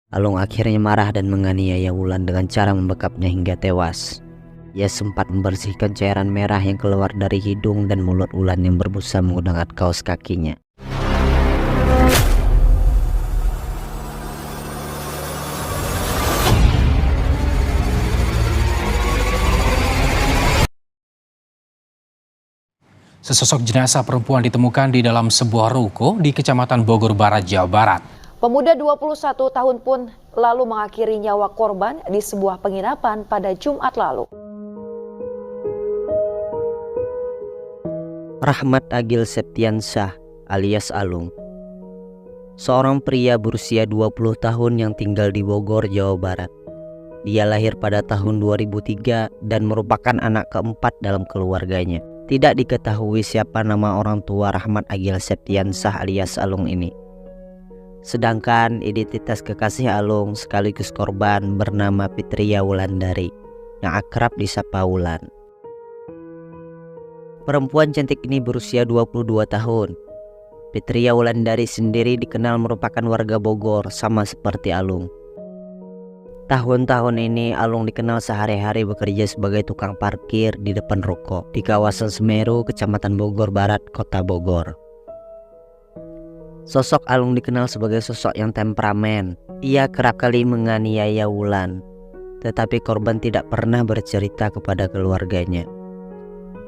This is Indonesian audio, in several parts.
Alung akhirnya marah dan menganiaya Wulan dengan cara membekapnya hingga tewas. Ia sempat membersihkan cairan merah yang keluar dari hidung dan mulut Wulan yang berbusa menggunakan kaos kakinya. Sesosok jenazah perempuan ditemukan di dalam sebuah ruko di Kecamatan Bogor Barat, Jawa Barat. Pemuda 21 tahun pun lalu mengakhiri nyawa korban di sebuah penginapan pada Jumat lalu. Rahmat Agil Septiansyah alias Alung, seorang pria berusia 20 tahun yang tinggal di Bogor, Jawa Barat. Dia lahir pada tahun 2003 dan merupakan anak keempat dalam keluarganya. Tidak diketahui siapa nama orang tua Rahmat Agil Septiansyah alias Alung ini. Sedangkan identitas kekasih Alung sekaligus korban bernama Fitria Wulandari yang akrab disapa Wulan. Perempuan cantik ini berusia 22 tahun. Fitria Wulandari sendiri dikenal merupakan warga Bogor sama seperti Alung. Tahun-tahun ini Alung dikenal sehari-hari bekerja sebagai tukang parkir di depan ruko di kawasan Semeru, Kecamatan Bogor Barat, Kota Bogor. Sosok Alung dikenal sebagai sosok yang temperamen. Ia kerap kali menganiaya Wulan, tetapi korban tidak pernah bercerita kepada keluarganya.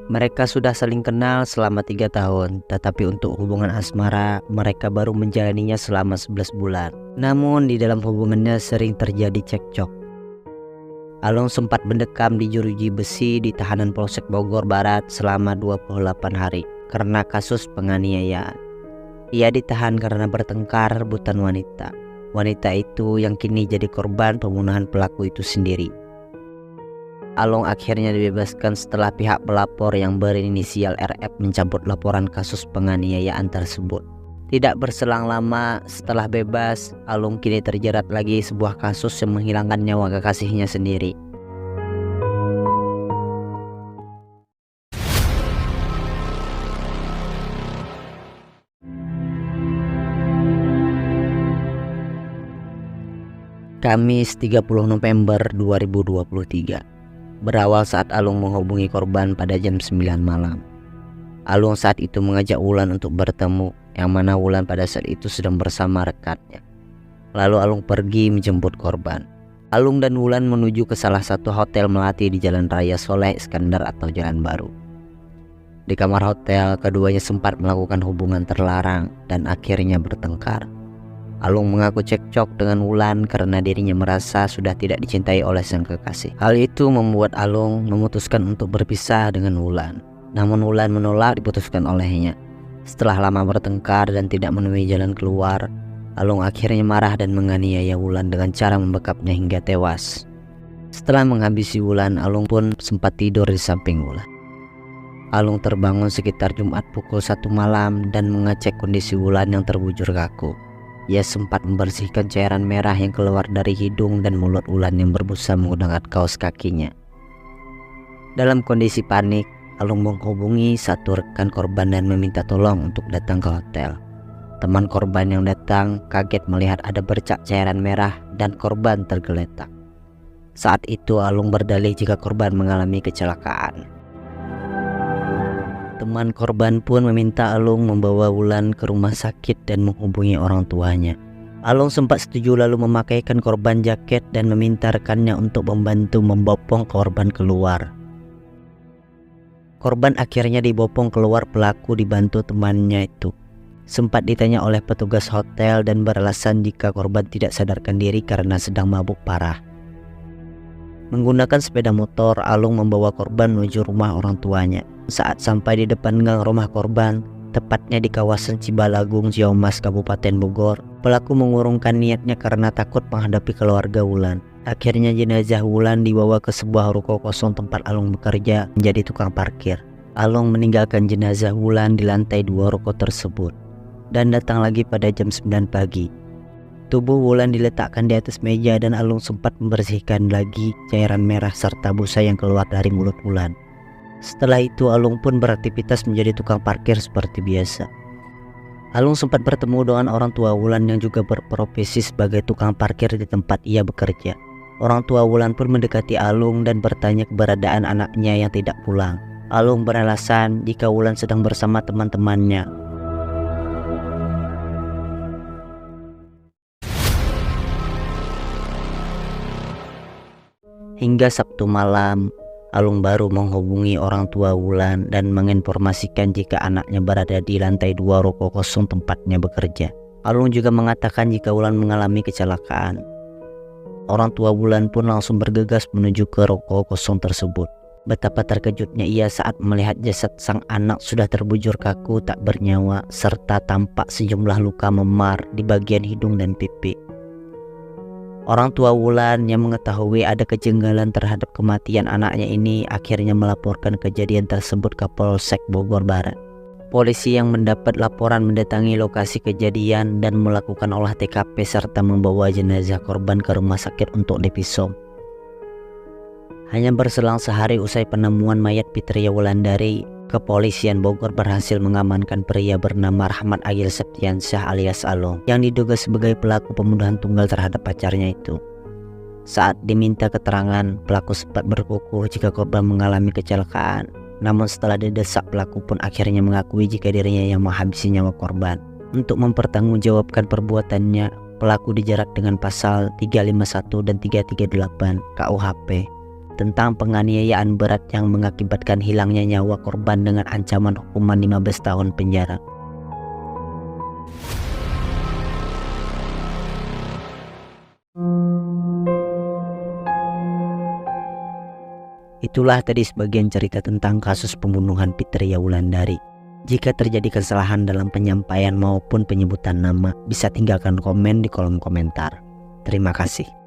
Mereka sudah saling kenal selama 3 tahun, tetapi untuk hubungan asmara mereka baru menjalaninya selama 11 bulan. Namun di dalam hubungannya sering terjadi cekcok. Alung sempat mendekam di jeruji besi di tahanan Polsek Bogor Barat selama 28 hari karena kasus penganiayaan. Ia ditahan karena bertengkar rebutan wanita. Wanita itu yang kini jadi korban pembunuhan pelaku itu sendiri. Alung akhirnya dibebaskan setelah pihak pelapor yang berinisial RF mencabut laporan kasus penganiayaan tersebut. Tidak berselang lama setelah bebas, Alung kini terjerat lagi sebuah kasus yang menghilangkan nyawa kekasihnya sendiri. Kamis 30 November 2023. Berawal saat Alung menghubungi korban pada jam 9 malam. Alung saat itu mengajak Wulan untuk bertemu, yang mana Wulan pada saat itu sedang bersama rekannya. Lalu Alung pergi menjemput korban. Alung dan Wulan menuju ke salah satu hotel melati di Jalan Raya Soleh Iskandar atau Jalan Baru. Di kamar hotel, keduanya sempat melakukan hubungan terlarang dan akhirnya bertengkar. Alung mengaku cekcok dengan Wulan karena dirinya merasa sudah tidak dicintai oleh sang kekasih. Hal itu membuat Alung memutuskan untuk berpisah dengan Wulan. Namun Wulan menolak diputuskan olehnya. Setelah lama bertengkar dan tidak menemui jalan keluar, Alung akhirnya marah dan menganiaya Wulan dengan cara membekapnya hingga tewas. Setelah menghabisi Wulan, Alung pun sempat tidur di samping Wulan. Alung terbangun sekitar Jumat pukul 1 malam dan mengecek kondisi Wulan yang terbujur kaku. Ia sempat membersihkan cairan merah yang keluar dari hidung dan mulut Wulan yang berbusa menggunakan kaos kakinya. Dalam kondisi panik, Alung menghubungi satu rekan korban dan meminta tolong untuk datang ke hotel. Teman korban yang datang kaget melihat ada bercak cairan merah dan korban tergeletak. Saat itu Alung berdalih jika korban mengalami kecelakaan. Teman korban pun meminta Alung membawa Wulan ke rumah sakit dan menghubungi orang tuanya. Alung sempat setuju lalu memakaikan korban jaket dan meminta rekannya untuk membantu membopong korban keluar. Korban akhirnya dibopong keluar, pelaku dibantu temannya itu. Sempat ditanya oleh petugas hotel dan beralasan jika korban tidak sadarkan diri karena sedang mabuk parah. Menggunakan sepeda motor, Alung membawa korban menuju rumah orang tuanya. Saat sampai di depan gang rumah korban, tepatnya di kawasan Cibalagung, Ciamas, Kabupaten Bogor, pelaku mengurungkan niatnya karena takut menghadapi keluarga Wulan. Akhirnya jenazah Wulan dibawa ke sebuah ruko kosong tempat Alung bekerja menjadi tukang parkir. Alung meninggalkan jenazah Wulan di lantai 2 ruko tersebut dan datang lagi pada jam 9 pagi. Tubuh Wulan diletakkan di atas meja dan Alung sempat membersihkan lagi cairan merah serta busa yang keluar dari mulut Wulan. Setelah itu Alung pun beraktivitas menjadi tukang parkir seperti biasa. Alung sempat bertemu dengan orang tua Wulan yang juga berprofesi sebagai tukang parkir di tempat ia bekerja. Orang tua Wulan pun mendekati Alung dan bertanya keberadaan anaknya yang tidak pulang. Alung beralasan jika Wulan sedang bersama teman-temannya. Hingga Sabtu malam, Alung baru menghubungi orang tua Wulan dan menginformasikan jika anaknya berada di lantai 2 ruko kosong tempatnya bekerja. Alung juga mengatakan jika Wulan mengalami kecelakaan. Orang tua Wulan pun langsung bergegas menuju ke ruko kosong tersebut. Betapa terkejutnya ia saat melihat jasad sang anak sudah terbujur kaku tak bernyawa serta tampak sejumlah luka memar di bagian hidung dan pipi. Orang tua Wulan yang mengetahui ada kejanggalan terhadap kematian anaknya ini akhirnya melaporkan kejadian tersebut ke Polsek Bogor Barat. Polisi yang mendapat laporan mendatangi lokasi kejadian dan melakukan olah TKP serta membawa jenazah korban ke rumah sakit untuk divisum. Hanya berselang sehari usai penemuan mayat Fitria Wulandari, kepolisian Bogor berhasil mengamankan pria bernama Rahmat Agil Septiansyah alias Alung yang diduga sebagai pelaku pembunuhan tunggal terhadap pacarnya itu. Saat diminta keterangan, pelaku sempat berkukuh jika korban mengalami kecelakaan. Namun setelah didesak, pelaku pun akhirnya mengakui jika dirinya yang menghabisi nyawa korban. Untuk mempertanggungjawabkan perbuatannya, pelaku dijerat dengan pasal 351 dan 338 KUHP tentang penganiayaan berat yang mengakibatkan hilangnya nyawa korban dengan ancaman hukuman 15 tahun penjara. Itulah tadi sebagian cerita tentang kasus pembunuhan Fitria Wulandari. Jika terjadi kesalahan dalam penyampaian maupun penyebutan nama, bisa tinggalkan komen di kolom komentar. Terima kasih.